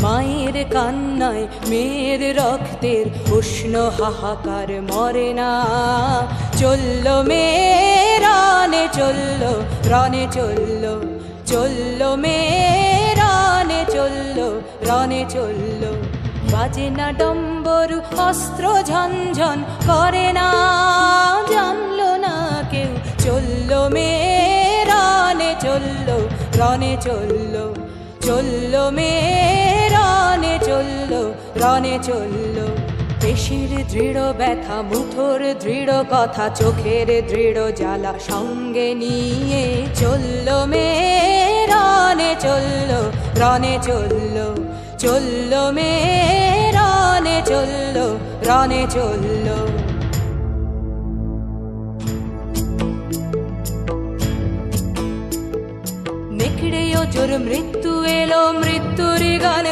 মায়ের কান্নায় মেয়ের রক্তের উষ্ণ হাহাকার মরে না। চললো মেয়ে রানে চললো, রনে চললো, চললো মেয়ে রানে চললো, রনে চললো। বাজে না ডম্বরু অস্ত্র ঝনঝন করে না, জানলো না কেউ। চললো মেয়ে রানে চললো, রনে চললো, চললো মেয়ে রানে চললো, রনে চললো। পেশির দৃঢ় ব্যথা, মুঠোর দৃঢ় কথা, চোখের দৃঢ় জ্বালা সঙ্গে নিয়ে চললো মেয়ে রানে চললো, রনে চললো, চললো মেয়ে রানে চললো, রনে চললো। নেকড়ে ও জোর মৃত্যু এলো, মৃত্যুর গান